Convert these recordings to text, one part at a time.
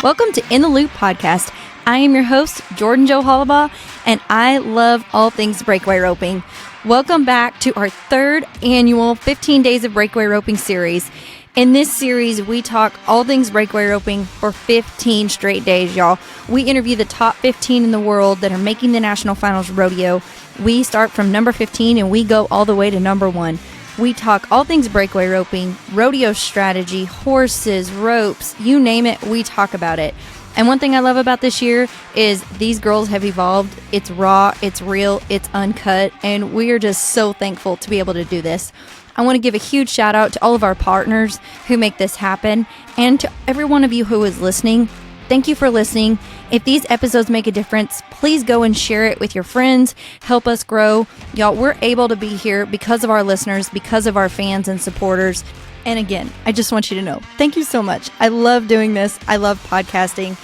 Welcome to In the Loop podcast. I am your host, Jordan Jo Hollabaugh, and I love all things breakaway roping. Welcome back to our third annual 15 Days of Breakaway Roping series. In this series, we talk all things breakaway roping for 15 straight days, y'all. We interview the top 15 in the world that are making the national finals rodeo. We start from number 15 and we go all the way to number 1. We talk all things breakaway roping, rodeo strategy, horses, ropes, you name it, we talk about it. And one thing I love about this year is these girls have evolved. It's raw, it's real, it's uncut, and we are just so thankful to be able to do this. I want to give a huge shout out to all of our partners who make this happen, and to every one of you who is listening. Thank you for listening. If these episodes make a difference, please go and share it with your friends. Help us grow. Y'all, we're able to be here because of our listeners, because of our fans and supporters. And again, I just want you to know, thank you so much. I love doing this. I love podcasting,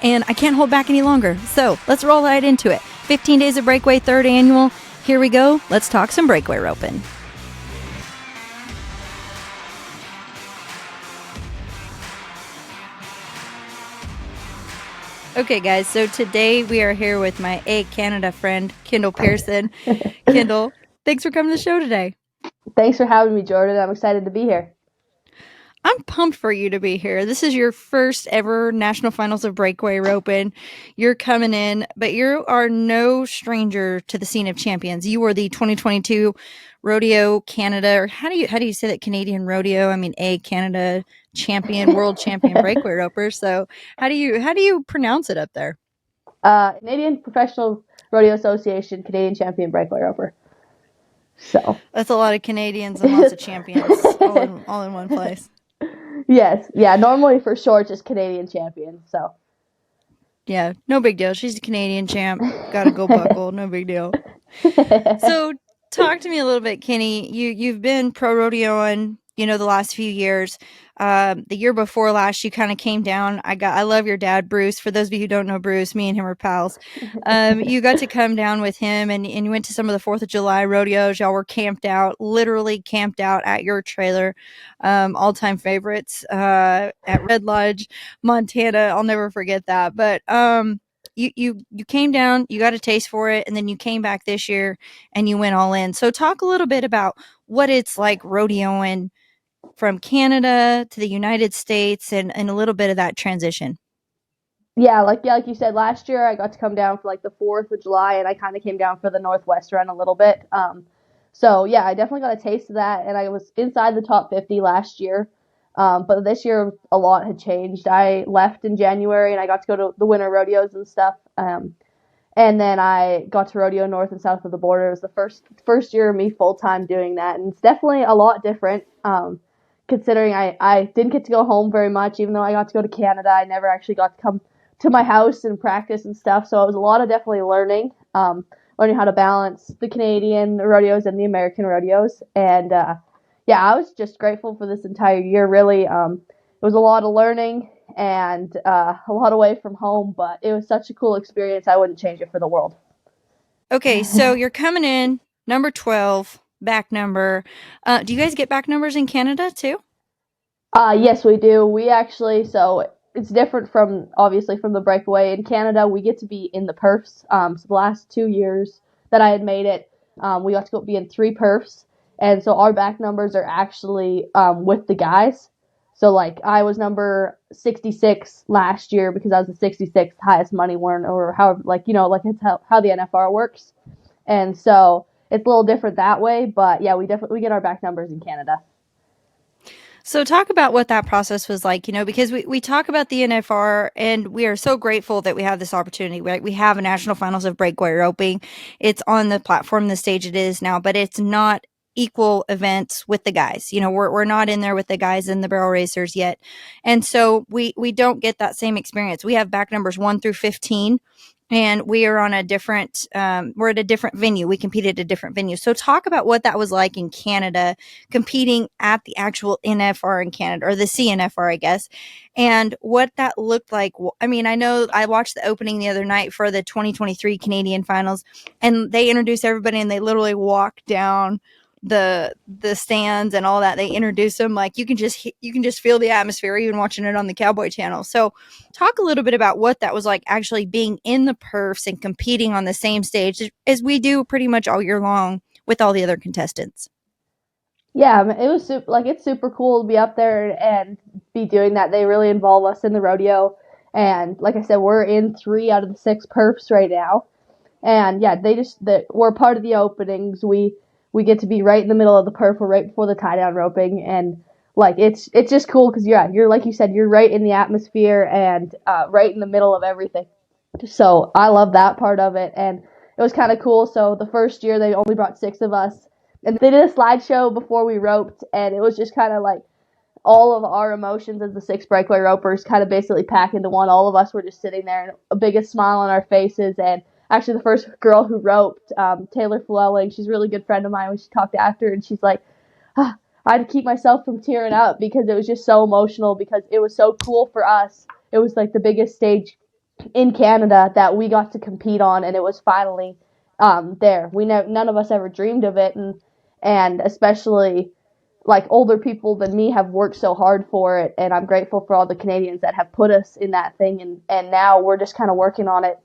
and I can't hold back any longer. So let's roll right into it. 15 Days of Breakaway, third annual. Here we go. Let's talk some breakaway roping. Okay, guys, so today we are here with my Canada friend, Kendal Pierson. Kendall, thanks for coming to the show today. Thanks for having me, Jordan. I'm excited to be here. I'm pumped for you to be here. This is your first ever national finals of breakaway roping. You're coming in, but you are no stranger to the scene of champions. You were the 2022 Rodeo Canada, or how do you say that, Canadian rodeo? I mean, Canada champion, world champion breakaway roper. So how do you pronounce it up there? Canadian Professional Rodeo Association, Canadian champion breakaway roper. So that's a lot of Canadians and lots of champions all in one place. Yes. Yeah. Normally for short, just Canadian champion. So yeah, no big deal. She's a Canadian champ. Got a gold buckle. No big deal. So talk to me a little bit, Kenny. You've been pro rodeoing, the last few years. The year before last, you kind of came down. I love your dad, Bruce. For those of you who don't know Bruce, me and him are pals. You got to come down with him, and you went to some of the 4th of July rodeos. Y'all were literally camped out at your trailer. All-time favorites at Red Lodge, Montana. I'll never forget that. But you came down, you got a taste for it, and then you came back this year and you went all in. So talk a little bit about what it's like rodeoing from Canada to the United States and a little bit of that transition. Yeah, like you said, last year I got to come down for like the 4th of July, and I kind of came down for the Northwest run a little bit. So yeah, I definitely got a taste of that, and I was inside the top 50 last year. But this year a lot had changed. I left in January, and I got to go to the winter rodeos and stuff. And then I got to rodeo north and south of the border. It was the first year of me full time doing that, and it's definitely a lot different. Considering I didn't get to go home very much, even though I got to go to Canada, I never actually got to come to my house and practice and stuff. So it was a lot of definitely learning how to balance the Canadian rodeos and the American rodeos. And yeah, I was just grateful for this entire year. Really, it was a lot of learning and a lot away from home, but it was such a cool experience. I wouldn't change it for the world. Okay, so you're coming in number 12. Back number. Do you guys get back numbers in Canada too? Yes, we do. We actually, so it's different from the breakaway. In Canada, we get to be in the perfs. So the last 2 years that I had made it, we got to go be in 3 perfs. And so our back numbers are actually with the guys. So like I was number 66 last year because I was the 66th highest money one, or however, it's how the NFR works. And so it's a little different that way, but yeah, we get our back numbers in Canada. So talk about what that process was like, because we talk about the NFR, and we are so grateful that we have this opportunity. We have a national finals of breakaway roping. It's on the platform, the stage it is now, but it's not equal events with the guys. We're not in there with the guys and the barrel racers yet. And so we don't get that same experience. We have back numbers 1 through 15. And we are on we're at a different venue. We competed at a different venue. So talk about what that was like in Canada, competing at the actual NFR in Canada, or the CNFR, I guess, and what that looked like. I mean, I know I watched the opening the other night for the 2023 Canadian finals, and they introduced everybody, and they literally walked down the stands and all that. They introduce them, like you can just feel the atmosphere even watching it on the Cowboy Channel. So talk a little bit about what that was like, actually being in the perfs and competing on the same stage as we do pretty much all year long with all the other contestants. Yeah, it was it's super cool to be up there and be doing that. They really involve us in the rodeo, and like I said, we're in 3 out of the 6 perfs right now. And yeah, we're part of the openings. We get to be right in the middle of the perf. We're right before the tie down roping, and like it's just cool because you're like you said, you're right in the atmosphere and right in the middle of everything. So I love that part of it, and it was kind of cool. So the first year they only brought 6 of us, and they did a slideshow before we roped, and it was just kind of like all of our emotions as the 6 breakaway ropers kind of basically pack into one. All of us were just sitting there and a biggest smile on our faces. And actually the first girl who roped, Taylor Flelling, she's a really good friend of mine. When she talked after, and she's like, I had to keep myself from tearing up because it was just so emotional, because it was so cool for us. It was like the biggest stage in Canada that we got to compete on, and it was finally there. None of us ever dreamed of it, and especially like older people than me have worked so hard for it, and I'm grateful for all the Canadians that have put us in that thing, and now we're just kind of working on it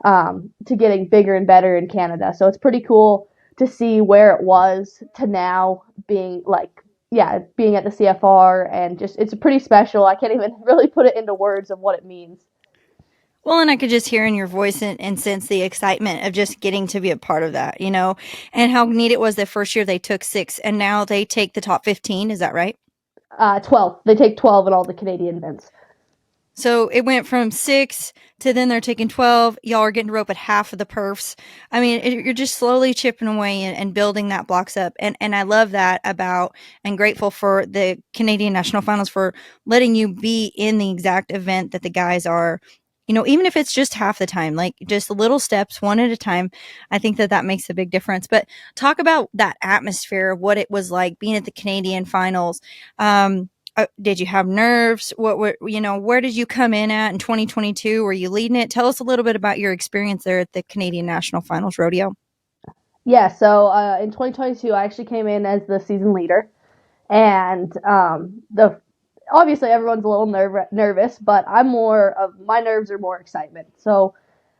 to getting bigger and better in Canada. So it's pretty cool to see where it was to now being being at the CFR, and just it's pretty special. I can't even really put it into words of what it means. Well, and I could just hear in your voice and sense the excitement of just getting to be a part of that, and how neat it was the first year they took 6 and now they take the top 15. Is that right? 12. They take 12 in all the Canadian events. So it went from 6 to then they're taking 12. Y'all are getting to rope at half of the perfs. I mean, you're just slowly chipping away and building that blocks up. And I love that about, and grateful for the Canadian National Finals for letting you be in the exact event that the guys are, even if it's just half the time, like just little steps, one at a time. I think that makes a big difference. But talk about that atmosphere, what it was like being at the Canadian Finals. Did you have nerves? Where did you come in at in 2022? Were you leading it? Tell us a little bit about your experience there at the Canadian National Finals Rodeo. Yeah, so in 2022, I actually came in as the season leader, and the obviously everyone's a little nervous, but my nerves are more excitement. So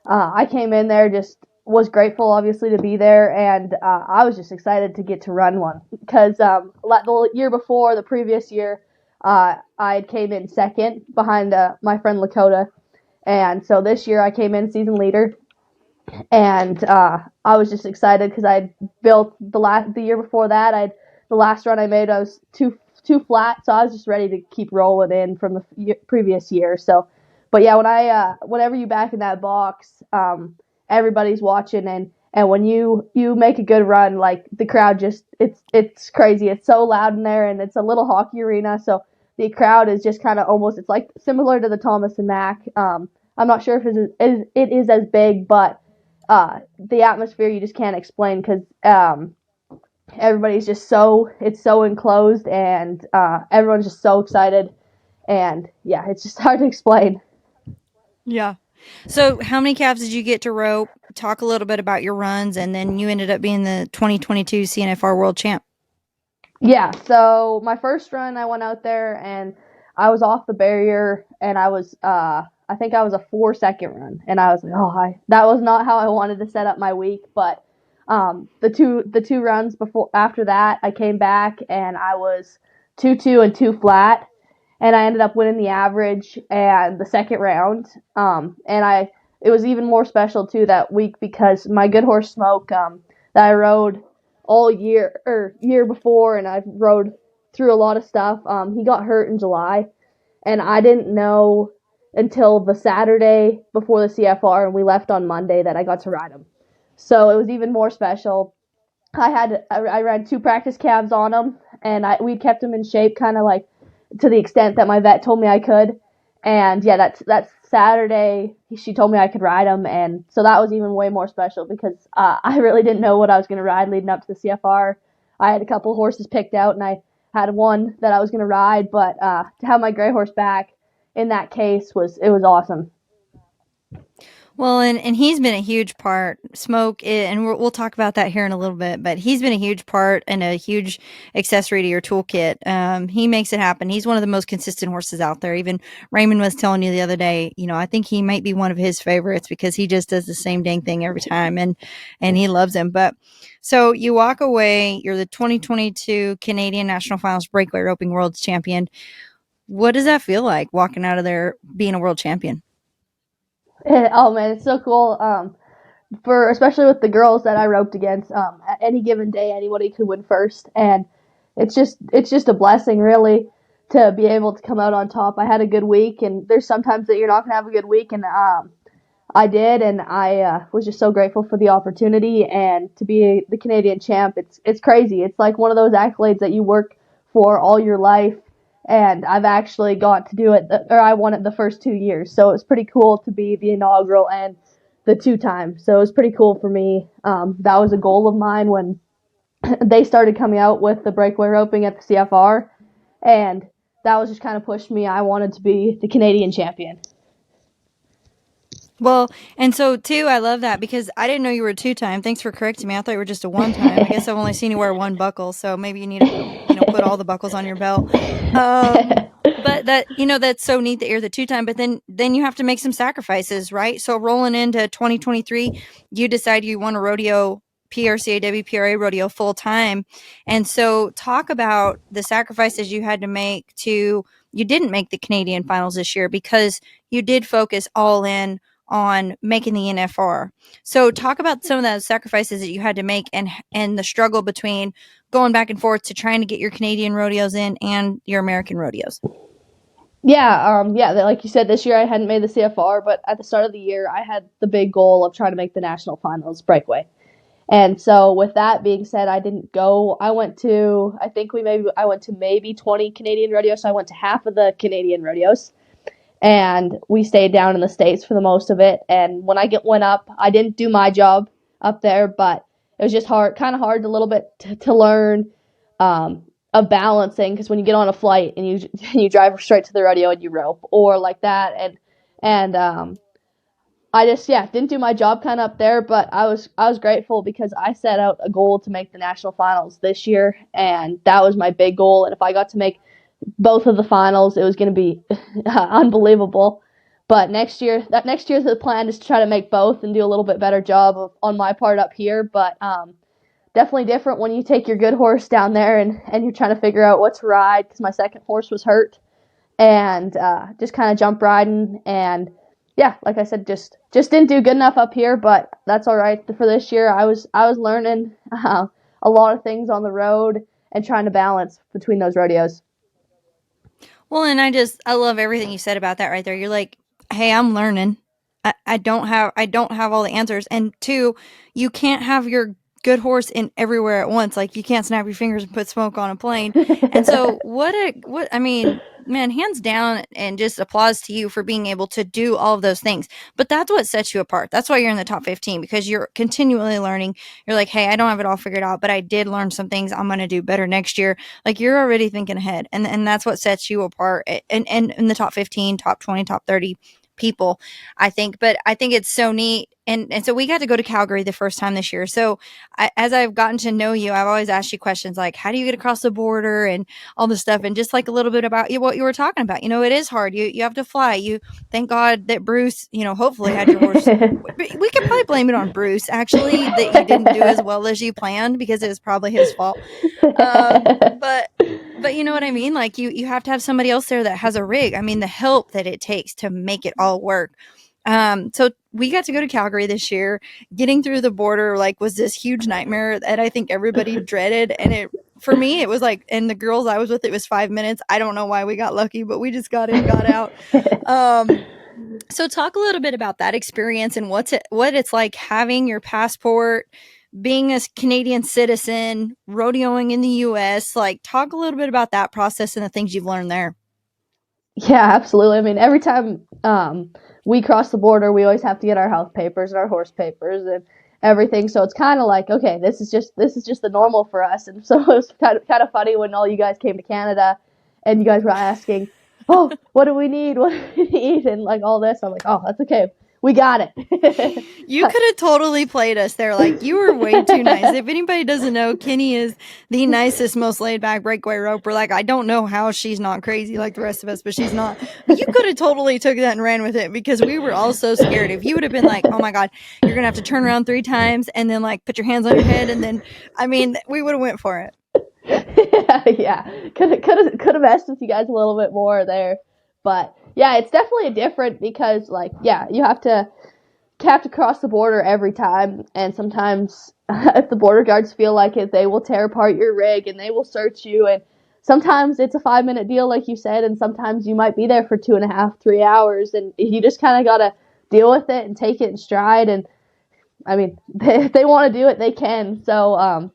I came in there, just was grateful, obviously, to be there, and I was just excited to get to run one because the year before, the previous year, I came in second behind my friend Lakota, and so this year I came in season leader, and I was just excited because I built the year before that. The last run I made, I was too flat, so I was just ready to keep rolling in from the previous year. So, but yeah, whenever you back in that box, everybody's watching, and when you make a good run, like the crowd it's crazy. It's so loud in there, and it's a little hockey arena, so the crowd is just kind of almost, it's like similar to the Thomas and Mack. I'm not sure if it is as big, but the atmosphere you just can't explain because everybody's just it's so enclosed, and everyone's just so excited, and yeah, it's just hard to explain. Yeah. So how many calves did you get to rope? Talk a little bit about your runs, and then you ended up being the 2022 CNFR World Champ. Yeah, so my first run, I went out there and I was off the barrier, and I think I was a 4-second run, and I was like, that was not how I wanted to set up my week, but the two runs after that, I came back and I was 2-2 and 2 flat, and I ended up winning the average and the second round. It was even more special too that week because my good horse Smoke, that I rode all year before, and I've rode through a lot of stuff. He got hurt in July, and I didn't know until the Saturday before the CFR, and we left on Monday, that I got to ride him. So it was even more special. I ran 2 practice calves on him, and we kept him in shape, kind of like to the extent that my vet told me I could. And yeah, that's Saturday. She told me I could ride him, and so that was even way more special because I really didn't know what I was going to ride leading up to the CFR. I had a couple horses picked out, and I had one that I was going to ride, but to have my gray horse back in that case was awesome. Well, and he's been a huge part, and we'll talk about that here in a little bit, but he's been a huge part and a huge accessory to your toolkit. He makes it happen. He's one of the most consistent horses out there. Even Raymond was telling you the other day, I think he might be one of his favorites because he just does the same dang thing every time, and he loves him. But so you walk away, you're the 2022 Canadian National Finals Breakaway Roping World Champion. What does that feel like walking out of there being a world champion? Oh man, it's so cool. For especially with the girls that I roped against, at any given day, anybody could win first, and it's just a blessing, really, to be able to come out on top. I had a good week, and there's sometimes that you're not gonna have a good week, and I did, and I was just so grateful for the opportunity and to be the Canadian champ. It's crazy. It's like one of those accolades that you work for all your life, and I've actually got to do it, or I won it the first 2 years. So it was pretty cool to be the inaugural and the 2 times. So it was pretty cool for me. That was a goal of mine when they started coming out with the breakaway roping at the CFR, and that was just kind of pushed me. I wanted to be the Canadian champion. Well, and so too, I love that because I didn't know you were a 2-time. Thanks for correcting me. I thought you were just a 1-time. I guess I've only seen you wear one buckle, so maybe you need to, put all the buckles on your belt. But that's so neat that you're the 2-time. But then you have to make some sacrifices, right? So rolling into 2023, you decide you want a rodeo. PRCA WPRA rodeo full time. And so talk about the sacrifices you had to make you didn't make the Canadian finals this year because you did focus all in on making the NFR. So talk about some of the sacrifices that you had to make and the struggle between going back and forth to trying to get your Canadian rodeos in and your American rodeos. Yeah, like you said, this year I hadn't made the CFR, but at the start of the year, I had the big goal of trying to make the national finals breakaway. And so, with that being said, I didn't go. I went to, I went to maybe 20 Canadian rodeos. So I went to half of the Canadian rodeos, and we stayed down in the States for the most of it. And when went up, I didn't do my job up there, but it was just kind of hard a little bit to learn of balancing, because when you get on a flight and you drive straight to the rodeo and you rope or like that, and I just didn't do my job kind of up there, but I was grateful because I set out a goal to make the national finals this year, and that was my big goal. And if I got to make both of the finals, it was going to be unbelievable. But next year the plan is to try to make both and do a little bit better job on my part up here. But definitely different when you take your good horse down there and you're trying to figure out what to ride, because my second horse was hurt, and just kind of jump riding. And like I said, just didn't do good enough up here, but that's all right. For this year, I was learning a lot of things on the road and trying to balance between those rodeos. Well, and I love everything you said about that right there. You're like, hey, I'm learning. I don't have all the answers. And two, you can't have your good horse in everywhere at once. Like you can't snap your fingers and put smoke on a plane. And so I mean, man, hands down, and just applause to you for being able to do all of those things. But that's what sets you apart. That's why you're in the top 15, because you're continually learning. You're like, hey, I don't have it all figured out, but I did learn some things. I'm going to do better next year. Like you're already thinking ahead, and that's what sets you apart. And in the top 15, top 20, top 30 people, I think. But I think it's so neat. And so we got to go to Calgary the first time this year. So as I've gotten to know you, I've always asked you questions like, how do you get across the border and all this stuff, and just like a little bit about what you were talking about. It is hard. You have to fly. Thank God that Bruce, hopefully had your horse. We could probably blame it on Bruce, actually, that you didn't do as well as you planned, because it was probably his fault. But you know what I mean? Like you have to have somebody else there that has a rig. I mean, the help that it takes to make it all work. So we got to go to Calgary this year. Getting through the border was this huge nightmare that I think everybody dreaded. And for me, it was like, and the girls I was with, it was 5 minutes. I don't know why we got lucky, but we just got in, got out. So talk a little bit about that experience and what it's like having your passport, being a Canadian citizen, rodeoing in the U.S. Like, talk a little bit about that process and the things you've learned there. Yeah, absolutely. I mean, every time we cross the border, we always have to get our health papers and our horse papers and everything. So it's kind of like, okay, this is just the normal for us. And so it was kind of funny when all you guys came to Canada and you guys were asking, oh, what do we need? What do we need? And like all this, I'm like, oh, that's okay. we got it. You could have totally played us there. Like, you were way too nice. If anybody doesn't know, Kenny is the nicest, most laid back breakaway roper. Like, I don't know how she's not crazy like the rest of us, but she's not. You could have totally took that and ran with it, because we were all so scared. If you would have been like, oh my God, you're going to have to turn around 3 times and then like put your hands on your head. And then, I mean, we would have went for it. Yeah. Could have messed with you guys a little bit more there. But yeah, it's definitely different because, like, yeah, you have to cross the border every time, and sometimes if the border guards feel like it, they will tear apart your rig and they will search you, and sometimes it's a 5-minute deal like you said, and sometimes you might be there for 2.5, 3 hours, and you just kind of got to deal with it and take it in stride. And I mean, if they want to do it, they can. So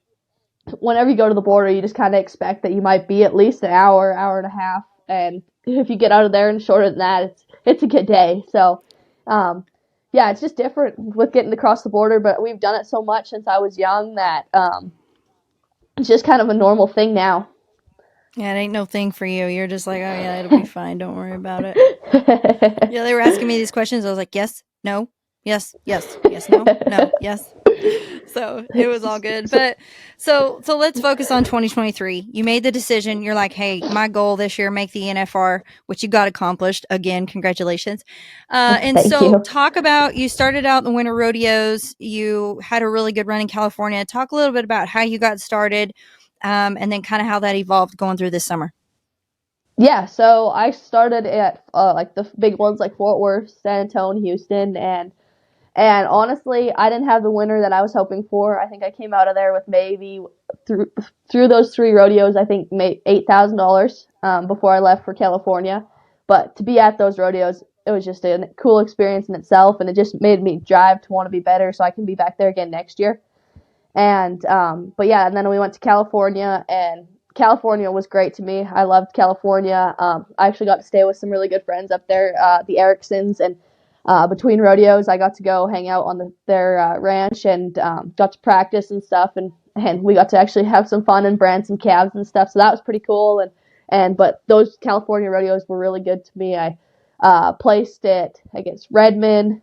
whenever you go to the border, you just kind of expect that you might be at least an hour and a half, and if you get out of there and shorter than that, it's a good day. So yeah, it's just different with getting across the border, but we've done it so much since I was young that it's just kind of a normal thing now. Yeah, it ain't no thing for you. You're just like, oh yeah, it'll be fine. Don't worry about it. Yeah, they were asking me these questions. I was like, yes, no, yes, yes, yes, no, no, yes. So it was all good. But so let's focus on 2023. You made the decision. You're like, hey, my goal this year, make the NFR, which you got accomplished. Again, congratulations. And Thank so you. talk about, you started out in the winter rodeos. You had a really good run in California. Talk a little bit about how you got started, and then kind of how that evolved going through this summer. Yeah, so I started at like the big ones like Fort Worth, San Antonio, Houston, and honestly, I didn't have the winner that I was hoping for. I think I came out of there with maybe through those 3 rodeos, I think $8,000 before I left for California. But to be at those rodeos, it was just a cool experience in itself, and it just made me drive to want to be better so I can be back there again next year. And but yeah, and then we went to California, and California was great to me. I loved California. I actually got to stay with some really good friends up there, the Ericksons, and between rodeos, I got to go hang out on their ranch and got to practice and stuff, and we got to actually have some fun and brand some calves and stuff. So that was pretty cool. But those California rodeos were really good to me. I placed it against Redmond,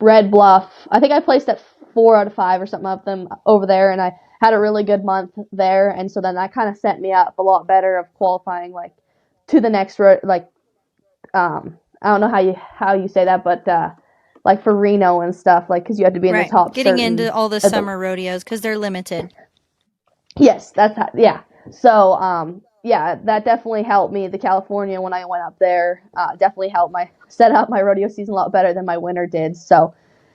Red Bluff. I think I placed at 4 out of 5 or something of them over there, and I had a really good month there. And so then that kind of set me up a lot better of qualifying like to the next I don't know how you say that, but like for Reno and stuff, like because you had to be in the top. Getting into all the summer rodeos because they're limited. Yes, yeah. So yeah, that definitely helped me. The California when I went up there definitely helped set up my rodeo season a lot better than my winter did. So,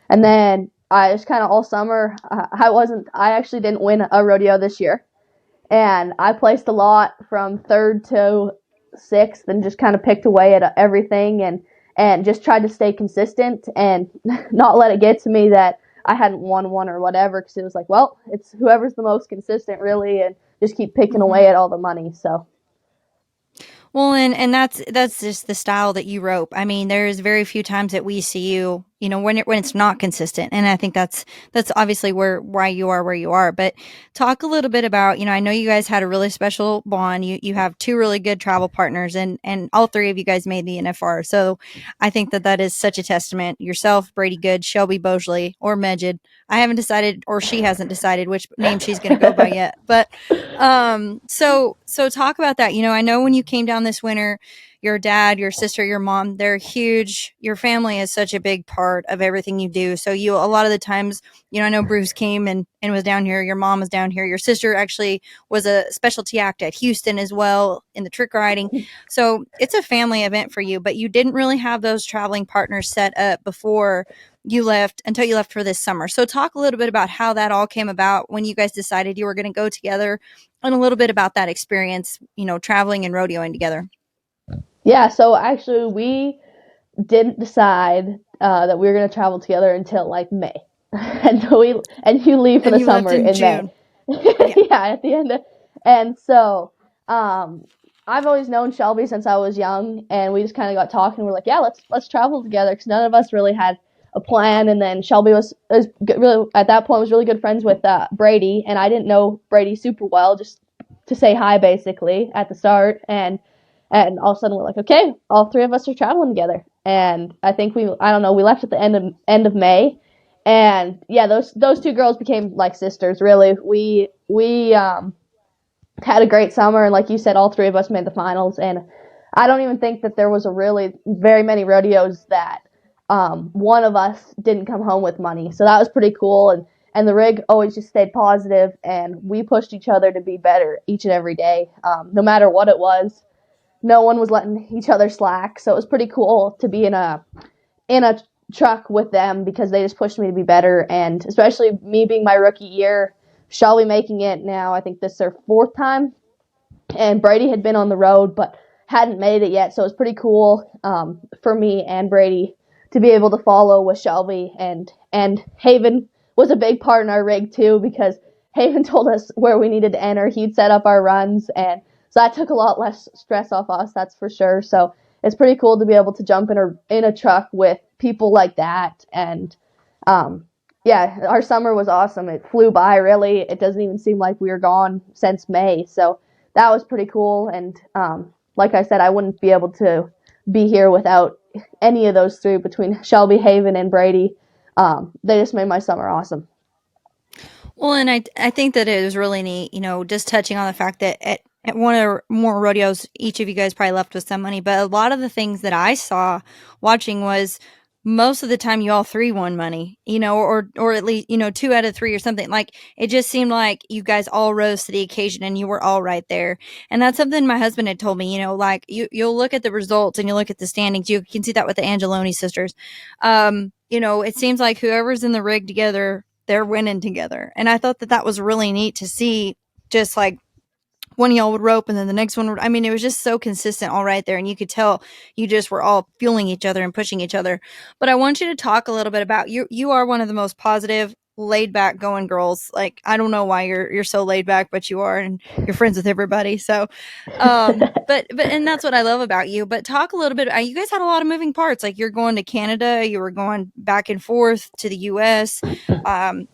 and then I just kind of all summer I actually didn't win a rodeo this year, and I placed a lot from 3rd to 6th and just kind of picked away at everything and just tried to stay consistent and not let it get to me that I hadn't won one or whatever, because it was like, well, it's whoever's the most consistent really, and just keep picking away at all the money. So. Well, and that's just the style that you rope. I mean, there's very few times that we see you, when it's not consistent. And I think that's obviously why you are where you are. But talk a little bit about, I know you guys had a really special bond. You have 2 really good travel partners, and all 3 of you guys made the NFR. So I think that is such a testament. Yourself, Brady Good, Shelby Boisjoli, or Megid. I haven't decided, or she hasn't decided which name she's going to go by yet. But so talk about that. I know when you came down this winter, your dad, your sister, your mom, they're huge. Your family is such a big part of everything you do. So a lot of the times, I know Bruce came and was down here. Your mom was down here. Your sister actually was a specialty act at Houston as well in the trick riding. So it's a family event for you, but you didn't really have those traveling partners set up before you left until you left for this summer. So talk a little bit about how that all came about when you guys decided you were going to go together, and a little bit about that experience, traveling and rodeoing together. Yeah, so actually we didn't decide that we were going to travel together until like May. and you leave for the summer in June. May. Yeah, at the end. And so I've always known Shelby since I was young, and we just kind of got talking. We're like, yeah, let's travel together, because none of us really had a plan. And then Shelby was really, at that point, was really good friends with Brady, and I didn't know Brady super well, just to say hi basically at the start. And all of a sudden we're like, okay, all 3 of us are traveling together. and I think we left at the end of May, and yeah, those two girls became like sisters. Really, we had a great summer, and like you said, all three of us made the finals, and I don't even think that there was a really very many rodeos that one of us didn't come home with money. So that was pretty cool, and the rig always just stayed positive, and we pushed each other to be better each and every day, no matter what it was. No one was letting each other slack, so it was pretty cool to be in a truck with them because they just pushed me to be better, and especially me being my rookie year, Shelby making it now. I think this is their fourth time, and Brady had been on the road but hadn't made it yet, so it was pretty cool for me and Brady to be able to follow with Shelby, and Haven was a big part in our rig too because Haven told us where we needed to enter. He'd set up our runs, and so that took a lot less stress off us, that's for sure. So it's pretty cool to be able to jump in a truck with people like that, and yeah, our summer was awesome. It flew by, really. It doesn't even seem like we were gone since May, so that was pretty cool. And like I said, I wouldn't be able to be here without any of those three, between Shelby, Haven, and Brady. They just made my summer awesome. Well, and I think that it was really neat, just touching on the fact that at one of the more rodeos, each of you guys probably left with some money, but a lot of the things that I saw watching was most of the time you all three won money, or at least, 2 out of 3 or something. Like, it just seemed like you guys all rose to the occasion and you were all right there. And that's something my husband had told me, like you'll look at the results and you look at the standings. You can see that with the Angeloni sisters. It seems like whoever's in the rig together, they're winning together. And I thought that that was really neat to see, just like one of y'all would rope and then the next one would, it was just so consistent all right there. And you could tell you just were all fueling each other and pushing each other. But I want you to talk a little bit about you are one of the most positive, laid back going girls. Like, I don't know why you're so laid back, but you are, and you're friends with everybody. So, but and that's what I love about you. But talk a little bit. You guys had a lot of moving parts. Like, you're going to Canada, you were going back and forth to the U.S.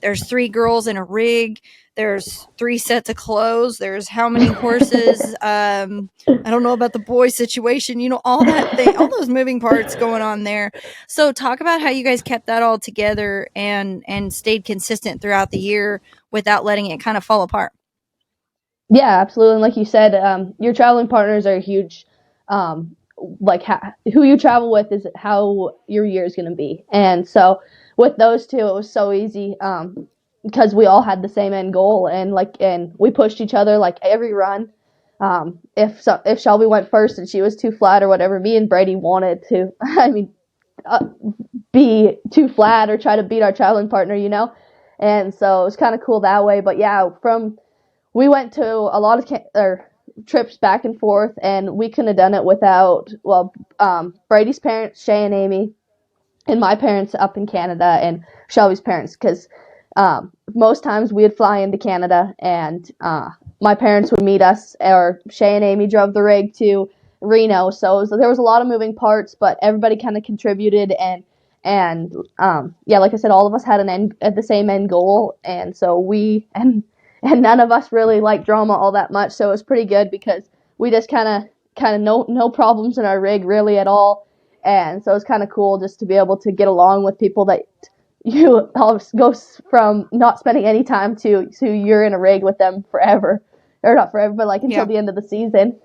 There's 3 girls in a rig. There's 3 sets of clothes. There's how many horses? I don't know about the boy situation. All that thing, all those moving parts going on there. So talk about how you guys kept that all together and stayed consistent throughout the year without letting it kind of fall apart. Yeah, absolutely. And like you said, your traveling partners are huge. Who you travel with is how your year is going to be. And so with those two, it was so easy. Because we all had the same end goal, and we pushed each other like every run. If Shelby went first and she was too flat or whatever, me and Brady wanted to, be too flat or try to beat our traveling partner, and so it was kind of cool that way. But yeah, we went to a lot of trips back and forth, and we couldn't have done it without Brady's parents, Shay and Amy, and my parents up in Canada, and Shelby's parents, because most times we would fly into Canada, and my parents would meet us, or Shay and Amy drove the rig to Reno. So there was a lot of moving parts, but everybody kind of contributed, and yeah, like I said, all of us had the same end goal, and so and none of us really liked drama all that much. So it was pretty good because we just kind of no problems in our rig really at all, and so it's kind of cool just to be able to get along with people that you go from not spending any time to you're in a rig with them forever, or not forever, but like until the end of the season.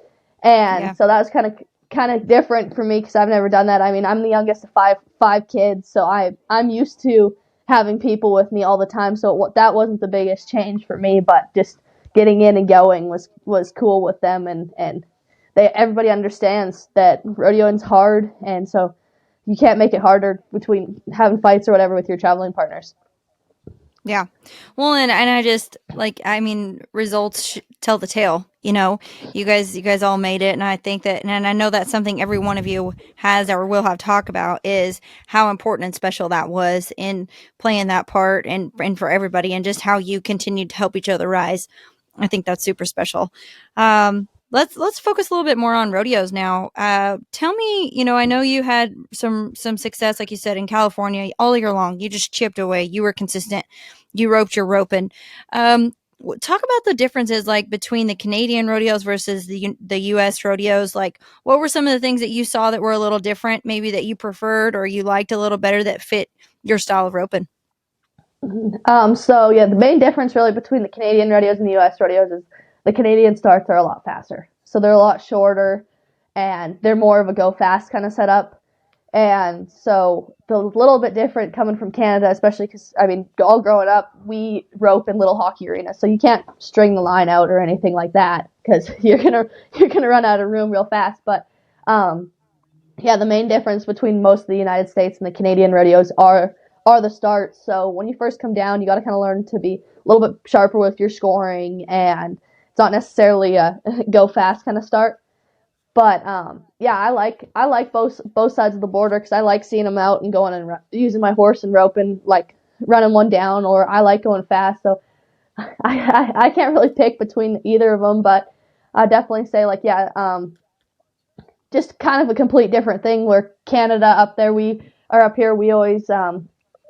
And so that was kind of different for me because I've never done that. I'm the youngest of five kids, so I'm used to having people with me all the time. So that wasn't the biggest change for me, but just getting in and going was cool with them, and everybody understands that rodeoing's hard, and so you can't make it harder between having fights or whatever with your traveling partners. Yeah. Well, and I just results tell the tale. You guys all made it, and I think that, and I know that's something every one of you has or will have talk about, is how important and special that was in playing that part, and for everybody, and just how you continued to help each other rise. I think that's super special. Let's focus a little bit more on rodeos now. Tell me, I know you had some success, like you said, in California all year long. You just chipped away. You were consistent. You roped your roping. talk about the differences like between the Canadian rodeos versus the U.S. rodeos. Like, what were some of the things that you saw that were a little different, maybe that you preferred or you liked a little better that fit your style of roping? So yeah, the main difference really between the Canadian rodeos and the U.S. rodeos is the Canadian starts are a lot faster. So they're a lot shorter, and they're more of a go fast kind of setup. And so the little bit different coming from Canada, especially because I mean, all growing up, we rope in little hockey arenas, so you can't string the line out or anything like that because you're gonna run out of room real fast. But yeah, the main difference between most of the United States and the Canadian rodeos are the starts. So when you first come down, you got to kind of learn to be a little bit sharper with your scoring, and it's not necessarily a go fast kind of start. But yeah, I like both sides of the border because I like seeing them out and going and using my horse and roping, like running one down, or I like going fast. So I can't really pick between either of them, but I definitely say like yeah, just kind of a complete different thing. Where Canada up there, we are up here. We always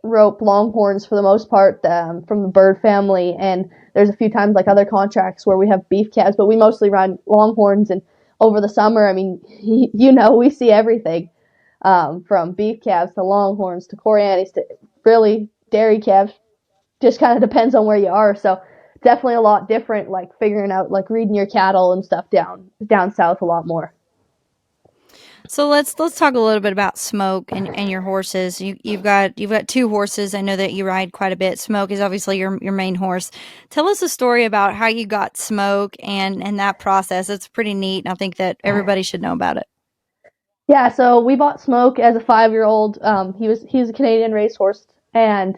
rope longhorns for the most part from the bird family, and there's a few times like other contracts where we have beef calves, but we mostly run longhorns. And over the summer, I mean, we see everything from beef calves to longhorns to Coriantes to really dairy calves. Just kind of depends on where you are. So definitely a lot different, like figuring out like reading your cattle and stuff down south a lot more. So let's talk a little bit about Smoke and your horses. You've got two horses. I know that you ride quite a bit. Smoke is obviously your main horse. Tell us a story about how you got Smoke and that process. It's pretty neat, and I think that everybody should know about it. Yeah, so we bought Smoke as a 5-year-old. He was a Canadian racehorse, and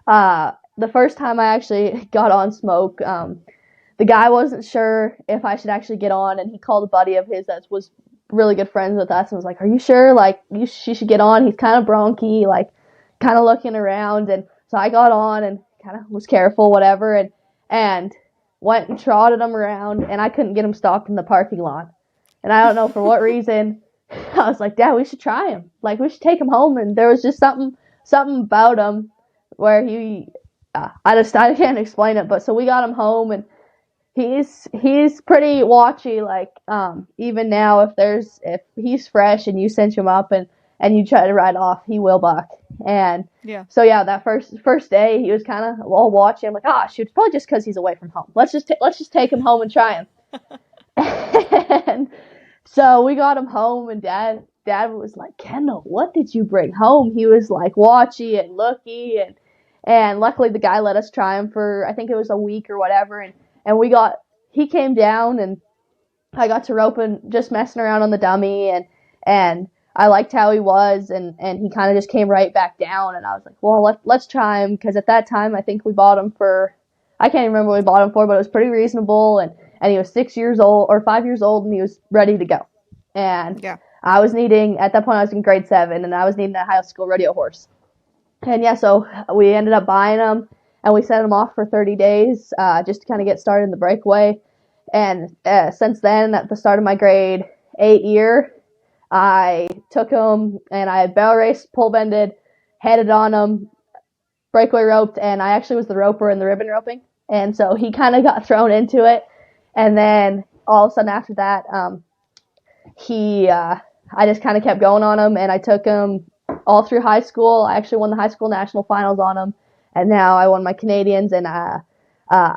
the first time I actually got on Smoke, the guy wasn't sure if I should actually get on, and he called a buddy of his that was really good friends with us and was like, "Are you sure? Like, she should get on. He's kind of bronky, like, kind of looking around." And so I got on and kind of was careful, whatever, and went and trotted him around, and I couldn't get him stopped in the parking lot. And I don't know for what reason. I was like, "Dad, we should try him. Like, we should take him home." And there was just something about him where I can't explain it. But so we got him home, and he's pretty watchy. Like even now, if he's fresh and you cinch him up and you try to ride off, he will buck. And Yeah. so yeah, that first day he was kind of all watching. I'm like, oh shoot, it's probably just because he's away from home. Let's just take him home and try him. And so we got him home, and Dad was like, "Kendall, what did you bring home?" He was like watchy and looky, and luckily the guy let us try him for, I think it was a week or whatever, and he came down, and I got to rope and just messing around on the dummy, and I liked how he was, and he kind of just came right back down, and I was like, well, let's try him, because at that time I think we bought him for, I can't remember what we bought him for, but it was pretty reasonable, and he was 6 years old or 5 years old, and he was ready to go. And Yeah. at that point I was in grade 7, and I was needing a high school rodeo horse. And yeah, so we ended up buying him, and we sent him off for 30 days just to kind of get started in the breakaway. And since then, at the start of my grade 8 year, I took him and I barrel raced, pole bended, headed on him, breakaway roped, and I actually was the roper in the ribbon roping. And so he kind of got thrown into it. And then all of a sudden after that, I just kind of kept going on him, and I took him all through high school. I actually won the high school national finals on him, and now I won my Canadians, and I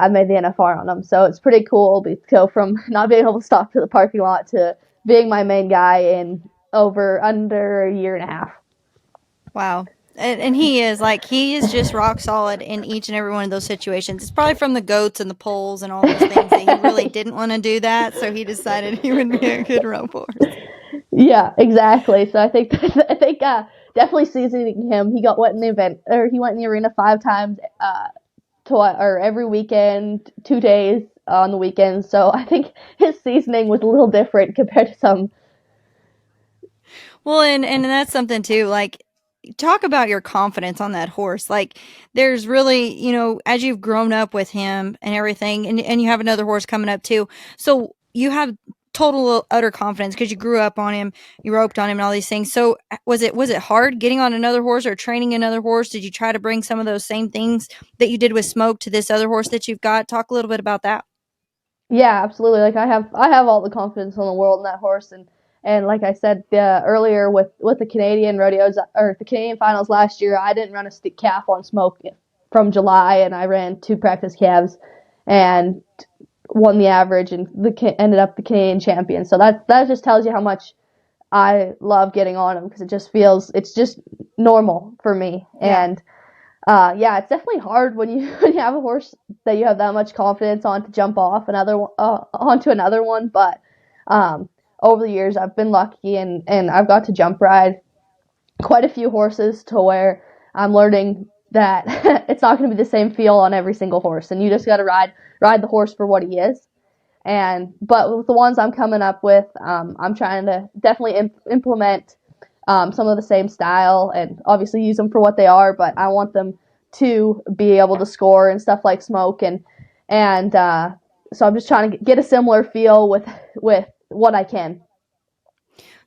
made the NFR on him. So it's pretty cool to go from not being able to stop to the parking lot to being my main guy in under a year and a half. Wow. And he is just rock solid in each and every one of those situations. It's probably from the goats and the poles and all those things that he really didn't want to do that, so he decided he would be a good rope horse. Yeah, exactly. So I think definitely seasoning him. He got wet in the event, or he went in the arena 5 times, or every weekend, 2 days on the weekends. So I think his seasoning was a little different compared to some. Well, and that's something too. Like, talk about your confidence on that horse. Like, there's really, as you've grown up with him and everything, and you have another horse coming up too. So you have total utter confidence because you grew up on him, you roped on him and all these things. So was it hard getting on another horse or training another horse? Did you try to bring some of those same things that you did with Smoke to this other horse that you've got? Talk a little bit about that. Yeah, absolutely. Like I have all the confidence in the world in that horse, and like I said earlier with the Canadian rodeos or the Canadian finals last year, I didn't run a stick calf on Smoke from July, and I ran 2 practice calves and won the average and ended up the Canadian champion. So that just tells you how much I love getting on him because it's just normal for me. Yeah. And yeah, it's definitely hard when you when you have a horse that you have that much confidence on to jump off onto another one. But over the years, I've been lucky and I've got to jump ride quite a few horses to where I'm learning that it's not going to be the same feel on every single horse, and you just got to ride the horse for what he is. But with the ones I'm coming up with, I'm trying to definitely implement some of the same style and obviously use them for what they are. But I want them to be able to score and stuff like Smoke and so I'm just trying to get a similar feel with what I can.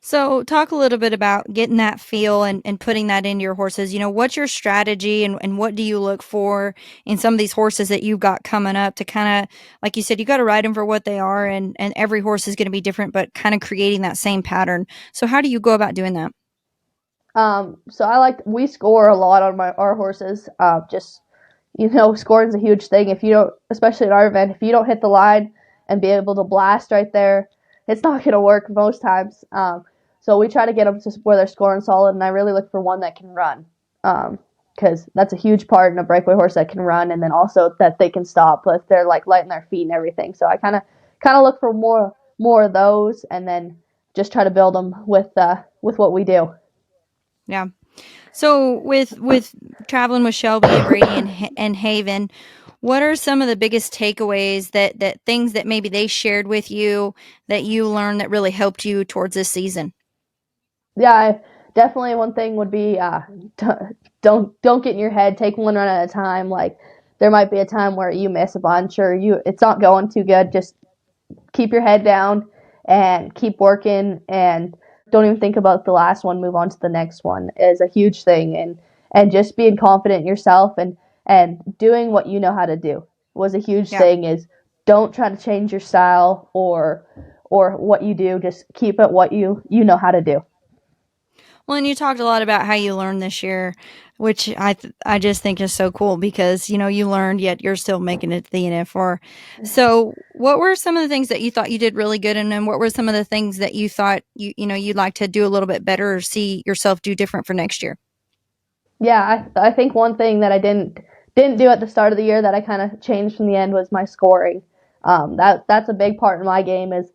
So talk a little bit about getting that feel and putting that into your horses. What's your strategy and what do you look for in some of these horses that you've got coming up to kind of, like you said, you got to ride them for what they are and every horse is going to be different, but kind of creating that same pattern. So how do you go about doing that? So we score a lot on our horses. Just scoring's a huge thing. If you don't, especially in our event, if you don't hit the line and be able to blast right there, it's not going to work most times. So we try to get them to where they're scoring solid, and I really look for one that can run, because that's a huge part in a breakaway horse that can run, and then also that they can stop if they're like lighting their feet and everything. So I kind of look for more of those, and then just try to build them with what we do. Yeah. So with traveling with Shelby and Brady and Haven, what are some of the biggest takeaways that things that maybe they shared with you that you learned that really helped you towards this season? Yeah, definitely one thing would be don't get in your head. Take one run at a time. Like there might be a time where you miss a bunch or it's not going too good. Just keep your head down and keep working and don't even think about the last one. Move on to the next one is a huge thing, and just being confident in yourself and doing what you know how to do was a huge Yeah. thing. Is don't try to change your style or what you do. Just keep it what you know how to do. Well, and you talked a lot about how you learned this year, which I just think is so cool because you learned yet you're still making it to the NFR. So, what were some of the things that you thought you did really good, and then what were some of the things that you thought you'd like to do a little bit better or see yourself do different for next year? Yeah, I think one thing that I didn't do at the start of the year that I kind of changed from the end was my scoring. That's a big part in my game. Is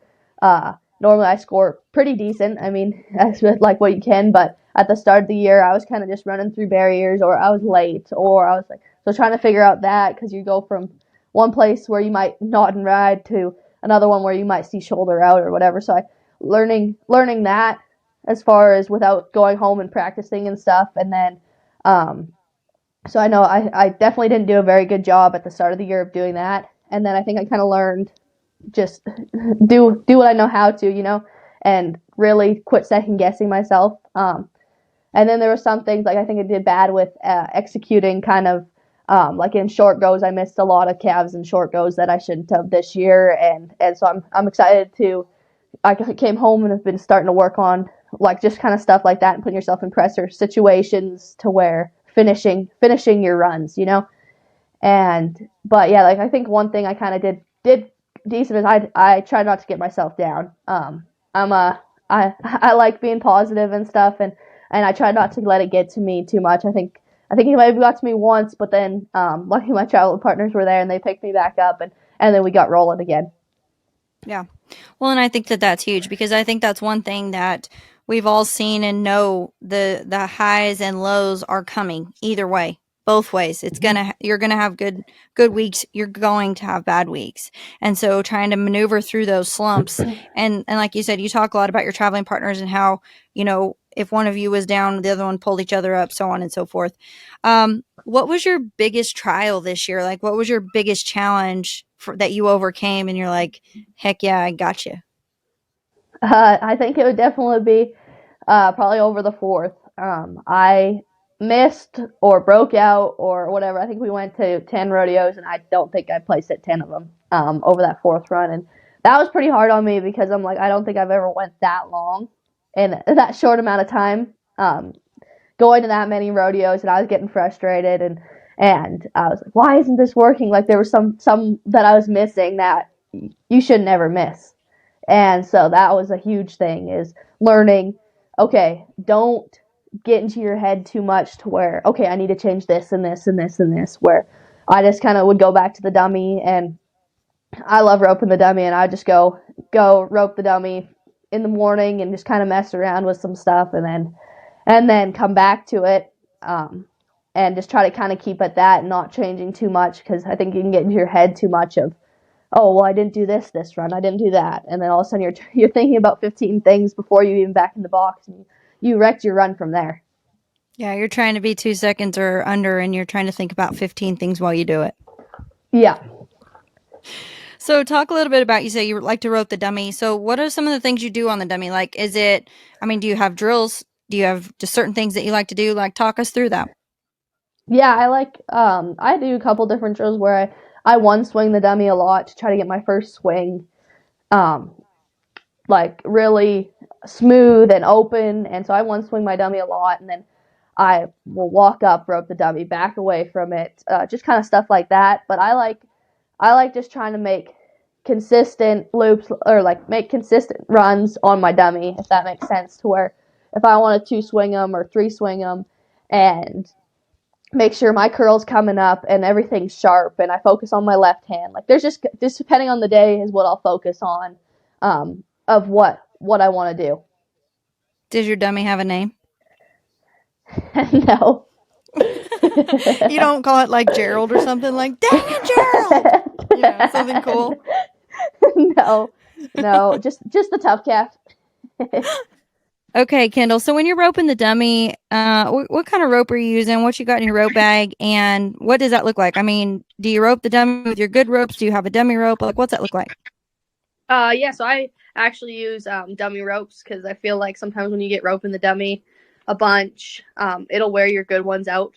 normally I score pretty decent. I mean, that's like what you can, but at the start of the year I was kind of just running through barriers, or I was late, or I was like so trying to figure out that because you go from one place where you might not and ride to another one where you might see shoulder out or whatever. So I learning that as far as without going home and practicing and stuff, and then um, so I know I definitely didn't do a very good job at the start of the year of doing that. And then I think I kind of learned just do what I know how to, and really quit second guessing myself. And then there were some things like I think I did bad with executing kind of like in short goes. I missed a lot of calves and short goes that I shouldn't have this year, and so I'm excited to. I came home and have been starting to work on like just kind of stuff like that and putting yourself in pressure situations to where finishing your runs, And but yeah, like I think one thing I kind of did decent is I try not to get myself down. I like being positive and stuff, and I try not to let it get to me too much. I think it might have got to me once, but then luckily my travel partners were there and they picked me back up, and then we got rolling again. Yeah. Well, and I think that that's huge because I think that's one thing that we've all seen and know the highs and lows are coming either way, both ways. You're gonna have good weeks. You're going to have bad weeks, and so trying to maneuver through those slumps and like you said, you talk a lot about your traveling partners and how if one of you was down, the other one pulled each other up, so on and so forth. What was your biggest trial this year? Like, what was your biggest challenge that you overcame? And you're like, heck yeah, I got you. I think it would definitely be probably over the fourth. I missed or broke out or whatever. I think we went to 10 rodeos, and I don't think I placed at 10 of them over that fourth run. And that was pretty hard on me because I'm like, I don't think I've ever went that long in that short amount of time. Going to that many rodeos, and I was getting frustrated, and I was like, why isn't this working? Like there was some that I was missing that you should never miss. And so that was a huge thing, is learning, okay, don't get into your head too much to where, okay, I need to change this and this and this and this, where I just kind of would go back to the dummy, and I love roping the dummy, and I just go rope the dummy in the morning and just kind of mess around with some stuff, and then come back to it, and just try to kind of keep at that and not changing too much, because I think you can get into your head too much of, oh, well, I didn't do this run, I didn't do that, and then all of a sudden you're thinking about 15 things before you even back in the box, and you wrecked your run from there. Yeah, you're trying to be 2 seconds or under, and you're trying to think about 15 things while you do it. Yeah. So talk a little bit about, you say you like to rope the dummy. So what are some of the things you do on the dummy? Like, do you have drills? Do you have just certain things that you like to do? Like, talk us through that. Yeah, I do a couple different drills where I one swing the dummy a lot to try to get my first swing, like really smooth and open. And so I one swing my dummy a lot, and then I will walk up, rope the dummy, back away from it, just kind of stuff like that. But I like just trying to make consistent loops, or like make consistent runs on my dummy, if that makes sense, to where if I want to 2 swing them or 3 swing them, and make sure my curl's coming up and everything's sharp, and I focus on my left hand. Like there's just depending on the day is what I'll focus on, of what I want to do. Does your dummy have a name? No. You don't call it like Gerald or something, like, dang it, Gerald! Something cool. No, just the tough calf. Okay, Kendall. So when you're roping the dummy, what kind of rope are you using? What you got in your rope bag, and what does that look like? I mean, do you rope the dummy with your good ropes? Do you have a dummy rope? Like, what's that look like? Yeah, so I actually use dummy ropes, because I feel like sometimes when you get roping the dummy a bunch, it'll wear your good ones out.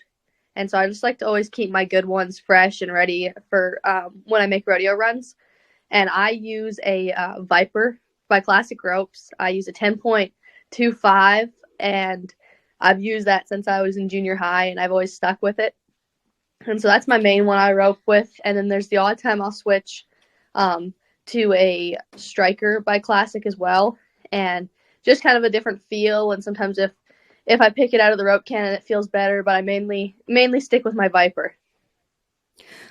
And so I just like to always keep my good ones fresh and ready for when I make rodeo runs. And I use a Viper by Classic Ropes. I use a 10.25, and I've used that since I was in junior high, and I've always stuck with it. And so that's my main one I rope with. And then there's the odd time I'll switch to a Striker by Classic as well, and just kind of a different feel. And sometimes if I pick it out of the rope cannon, it feels better, but I mainly stick with my Viper.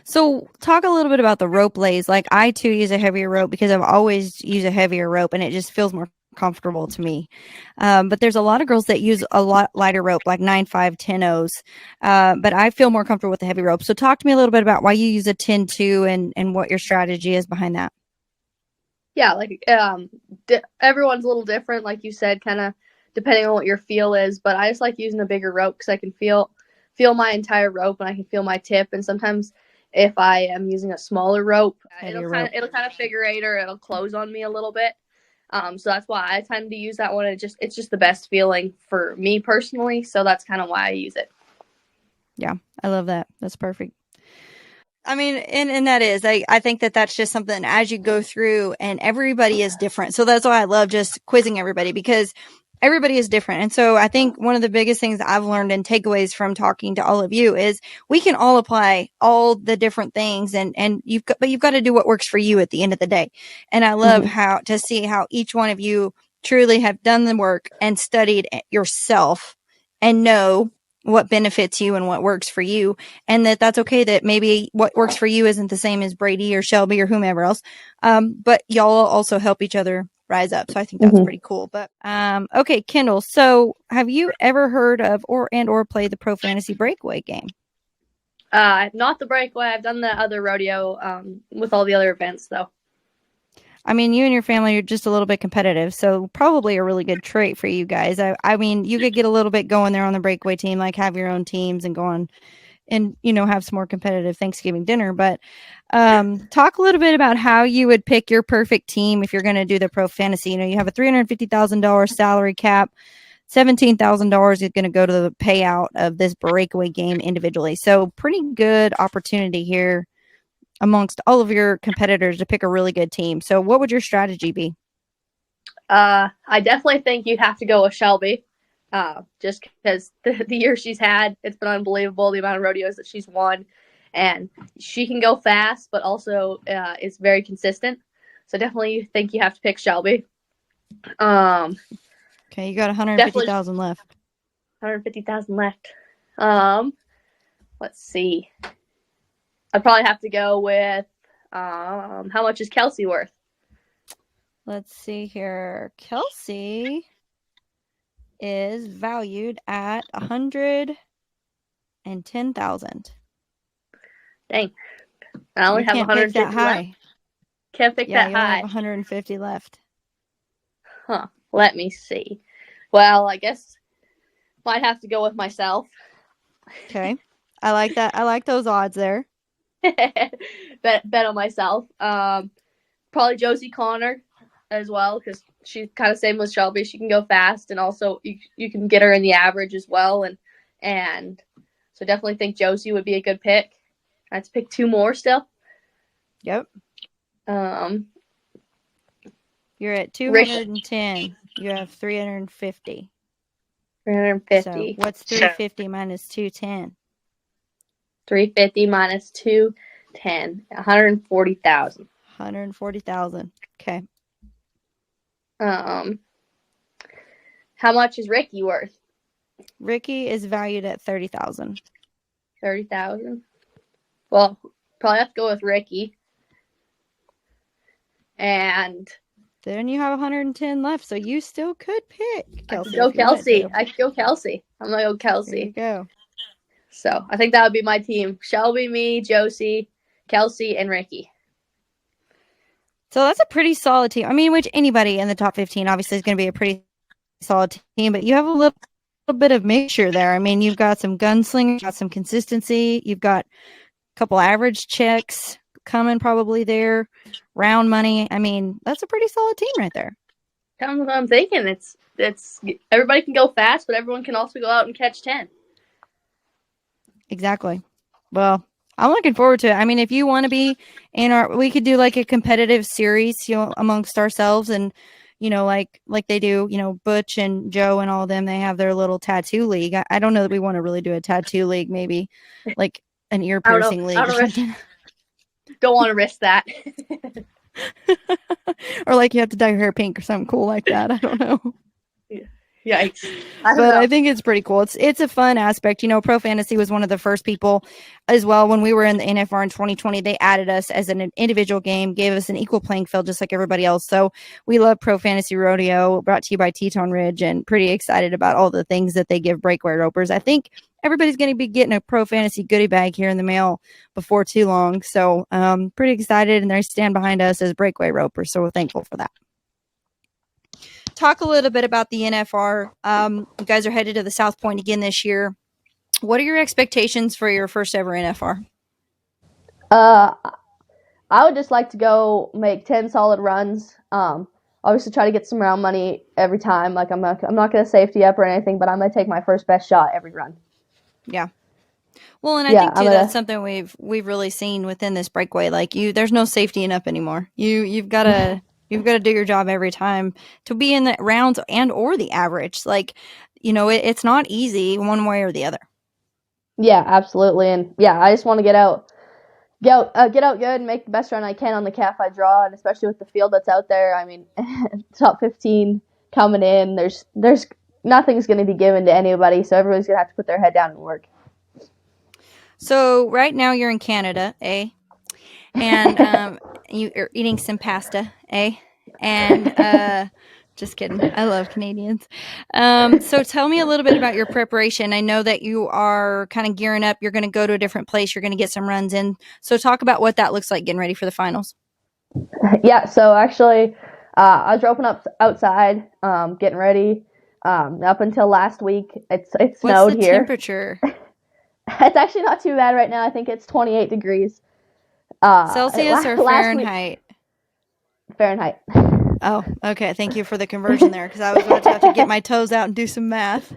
So talk a little bit about the rope lays. Like, I too use a heavier rope because I've always used a heavier rope, and it just feels more comfortable to me. But there's a lot of girls that use a lot lighter rope, like 9.5, 10.0s. But I feel more comfortable with the heavy rope. So talk to me a little bit about why you use a 10.2 and what your strategy is behind that. Yeah, like everyone's a little different, like you said, kind of depending on what your feel is. But I just like using a bigger rope because I can feel my entire rope, and I can feel my tip. And sometimes if I am using a smaller rope, it'll kind of figure eight, or it'll close on me a little bit. So that's why I tend to use that one. It's just the best feeling for me personally. So that's kind of why I use it. Yeah, I love that. That's perfect. I mean, and that is, I think that's just something as you go through, and everybody is different. So that's why I love just quizzing everybody, because everybody is different. And so I think one of the biggest things I've learned and takeaways from talking to all of you is we can all apply all the different things, but you've got to do what works for you at the end of the day. And I love how to see how each one of you truly have done the work and studied yourself and know what benefits you and what works for you, and that's okay that maybe what works for you isn't the same as Brady or Shelby or whomever else. But y'all also help each other rise up. So I think that's pretty cool. But, okay, Kendall. So have you ever heard of or played the Pro Fantasy Breakaway game? Not the Breakaway. I've done the other rodeo, with all the other events though. I mean, you and your family are just a little bit competitive, so probably a really good trait for you guys. I mean, you could get a little bit going there on the Breakaway team, like have your own teams and go on and have some more competitive Thanksgiving dinner. But talk a little bit about how you would pick your perfect team if you're going to do the pro fantasy. You have a $350,000 salary cap. $17,000 is going to go to the payout of this breakaway game individually. So pretty good opportunity here amongst all of your competitors to pick a really good team. So what would your strategy be? I definitely think you'd have to go with Shelby. Just because the year she's had, it's been unbelievable, the amount of rodeos that she's won. And she can go fast, but also is very consistent. So definitely think you have to pick Shelby. Okay, you got 150,000 left. 150,000 left. Let's see. I'd probably have to go with how much is Kelsey worth? Let's see here. Kelsey is valued at 110,000. Dang. I only have 150 that high. left. Can't pick that high. Have 150 left. Huh. Let me see. Well, I guess might have to go with myself. Okay. I like that. I like those odds there. bet on myself. Probably Josie Connor as well, because she's kind of same with Shelby. She can go fast, and also you can get her in the average as well. And so definitely think Josie would be a good pick. I have to pick two more still. Yep. You're at 210. You have 350. 350. So what's 350 minus 210? 350 minus 210. 140,000. 140,000. Okay. How much is Ricky worth? Ricky is valued at 30,000. 30,000. Well, probably have to go with Ricky. And then you have 110 left, so you still could pick Kelsey. I could go Kelsey. I could go Kelsey. I'm gonna go Kelsey. There you go. So I think that would be my team: Shelby, me, Josie, Kelsey, and Ricky. So that's a pretty solid team. I mean, which anybody in the top 15 obviously is going to be a pretty solid team, but you have a little bit of mixture there. I mean, you've got some gunslingers, you've got some consistency, you've got a couple average checks coming probably there, round money. I mean, that's a pretty solid team right there. That's what I'm thinking. It's everybody can go fast, but everyone can also go out and catch 10. Exactly. Well, I'm looking forward to it. I mean, if you want to be we could do like a competitive series, amongst ourselves, and like they do, Butch and Joe and all of them, they have their little tattoo league. I don't know that we want to really do a tattoo league, maybe like an ear piercing league or something. Don't want to risk that. Or like you have to dye your hair pink or something cool like that. I don't know. Yikes. I think it's pretty cool. It's a fun aspect. Pro fantasy was one of the first people as well. When we were in the NFR in 2020, they added us as an individual game, gave us an equal playing field just like everybody else. So we love Pro Fantasy Rodeo, brought to you by Teton Ridge, and pretty excited about all the things that they give breakaway ropers. I think everybody's going to be getting a Pro Fantasy goodie bag here in the mail before too long. So pretty excited, and they stand behind us as breakaway ropers. So we're thankful for that. Talk a little bit about the NFR. You guys are headed to the South Point again this year. What are your expectations for your first ever NFR? I would just like to go make 10 solid runs. Obviously try to get some round money every time. Like I'm not going to safety up or anything, but I'm going to take my first best shot every run. Yeah. Well, and I think too that's something we've really seen within this breakaway. Like there's no safetying up anymore. You've got to do your job every time to be in the rounds and or the average. Like, it's not easy one way or the other. Yeah, absolutely. And yeah, I just want to get out good and make the best run I can on the calf I draw, and especially with the field that's out there. I mean, top 15 coming in, there's nothing's going to be given to anybody, so everybody's going to have to put their head down and work. So right now you're in Canada, eh? And you're eating some pasta, eh? And just kidding. I love Canadians. So tell me a little bit about your preparation. I know that you are kind of gearing up. You're going to go to a different place. You're going to get some runs in. So talk about what that looks like getting ready for the finals. Yeah, so actually I was roping up outside, getting ready. Up until last week, it snowed here. What's the temperature? It's actually not too bad right now. I think it's 28 degrees. Celsius or Fahrenheit? Fahrenheit. Oh, okay. Thank you for the conversion there, because I was about to have to get my toes out and do some math.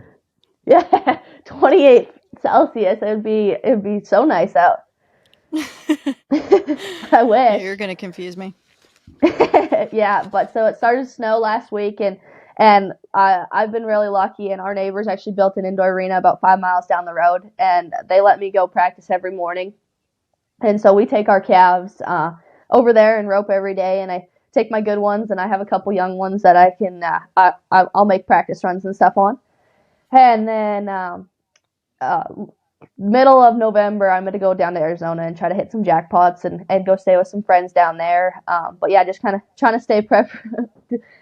Yeah, 28 Celsius. It'd be so nice out. I wish. Yeah, you're gonna confuse me. Yeah, but so it started to snow last week, and I've been really lucky, and our neighbors actually built an indoor arena about 5 miles down the road, and they let me go practice every morning. And so we take our calves over there and rope every day, and I take my good ones, and I have a couple young ones that I can I'll make practice runs and stuff on. And then uh, middle of November, I'm going to go down to Arizona and try to hit some jackpots and go stay with some friends down there. But yeah, just kind of trying to stay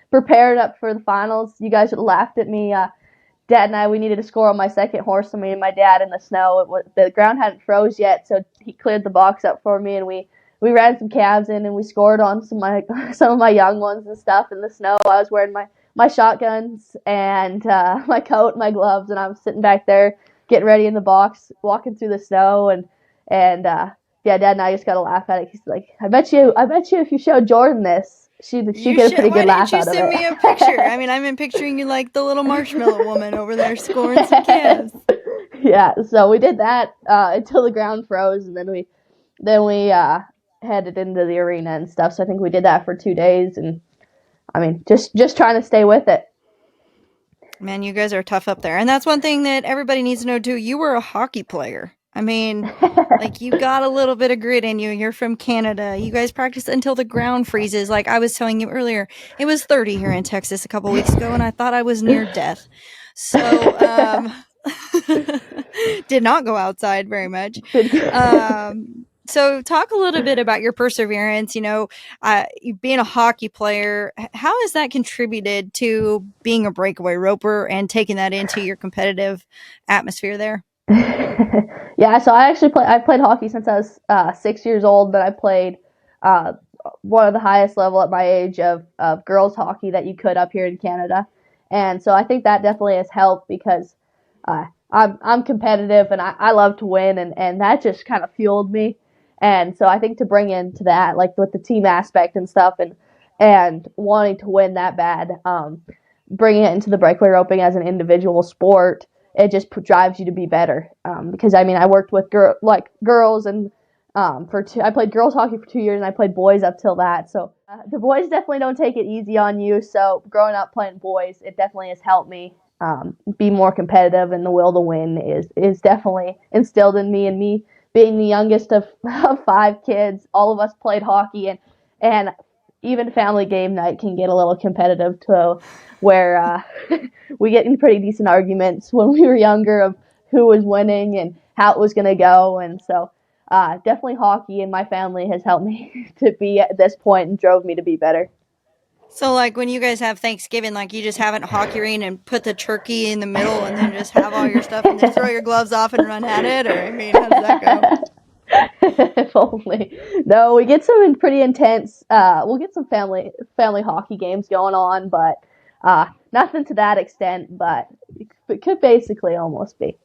prepared up for the finals. You guys laughed at me. Dad and I, we needed to score on my second horse, me and my dad in the snow. The ground hadn't froze yet, so he cleared the box up for me, and we ran some calves in, and we scored on some of my young ones and stuff in the snow. I was wearing my shotguns and my coat and my gloves, and I was sitting back there getting ready in the box, walking through the snow, and yeah, Dad and I just got to laugh at it. He's like, I bet you if you showed Jordan this, she'd get a pretty good laugh out of it. Why didn't you send me a picture? I mean, I've been picturing you like the little marshmallow woman over there scoring some calves. Yeah, so we did that until the ground froze, and then we headed into the arena and stuff. So I think we did that for 2 days, and I mean, just trying to stay with it. Man, you guys are tough up there. And that's one thing that everybody needs to know too. You were a hockey player. I mean, like, you got a little bit of grit in you. You're from Canada. You guys practice until the ground freezes. Like I was telling you earlier, it was 30 here in Texas a couple weeks ago, and I thought I was near death. So, did not go outside very much. So talk a little bit about your perseverance, being a hockey player. How has that contributed to being a breakaway roper and taking that into your competitive atmosphere there? Yeah, so I played hockey since I was 6 years old, but I played one of the highest level at my age of girls hockey that you could up here in Canada. And so I think that definitely has helped because I'm competitive and I love to win, and that just kind of fueled me. And so I think to bring into that, like with the team aspect and stuff, and wanting to win that bad, bringing it into the breakaway roping as an individual sport, it just drives you to be better. Because I mean, I worked with girls, and I played girls hockey for 2 years, and I played boys up till that. So the boys definitely don't take it easy on you. So growing up playing boys, it definitely has helped me be more competitive, and the will to win is definitely instilled in me. And me being the youngest of 5 kids, all of us played hockey, and even family game night can get a little competitive too, where we get in pretty decent arguments when we were younger of who was winning and how it was going to go. And so definitely hockey and my family has helped me to be at this point and drove me to be better. So, like, when you guys have Thanksgiving, like, you just have it in hockey arena and put the turkey in the middle and then just have all your stuff and then throw your gloves off and run at it? Or, I mean, how does that go? If only. No, we get some pretty intense, we'll get some family hockey games going on, but nothing to that extent, but it could basically almost be.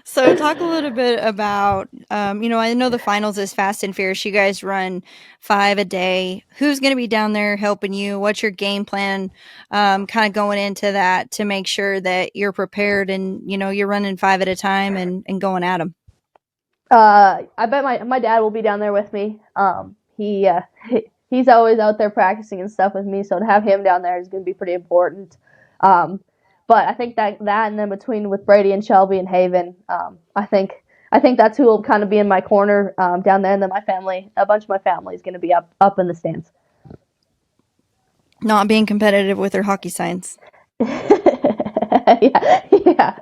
So talk a little bit about, I know the finals is fast and fierce. You guys run 5 a day. Who's going to be down there helping you? What's your game plan kind of going into that to make sure that you're prepared and, you're running 5 at a time and going at them? I bet my dad will be down there with me. He's always out there practicing and stuff with me, so to have him down there is going to be pretty important. But I think that and then between with Brady and Shelby and Haven, I think that's who will kind of be in my corner down there, and then a bunch of my family is going to be up in the stands. Not being competitive with their hockey signs. Yeah.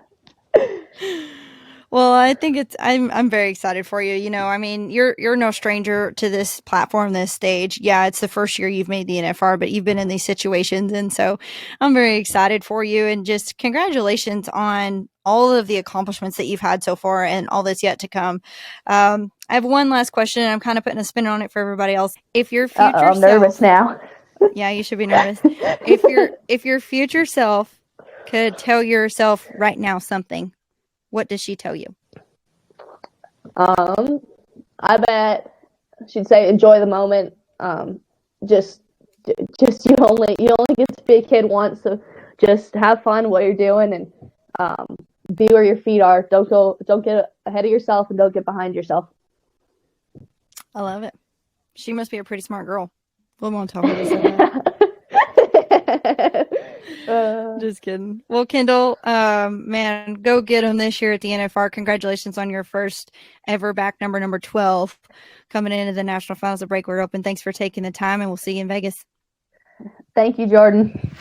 Well, I think I'm very excited for you. I mean, you're no stranger to this platform, this stage. Yeah, it's the first year you've made the NFR, but you've been in these situations. And so I'm very excited for you, and just congratulations on all of the accomplishments that you've had so far and all that's yet to come. I have one last question, and I'm kind of putting a spin on it for everybody else. If your future I'm nervous now. Yeah, you should be nervous. If your future self could tell yourself right now something, What does she tell you? I bet she'd say enjoy the moment. Just you only get to be a kid once, so just have fun what you're doing and be where your feet are. Don't get ahead of yourself and don't get behind yourself. I love it. She must be a pretty smart girl. We won't tell her to say that. Just kidding. Well, Kendall, man, go get them this year at the NFR. Congratulations on your first ever back number 12, coming into the national finals of Breakaway Open. Thanks for taking the time, and we'll see you in Vegas. Thank you, Jordan.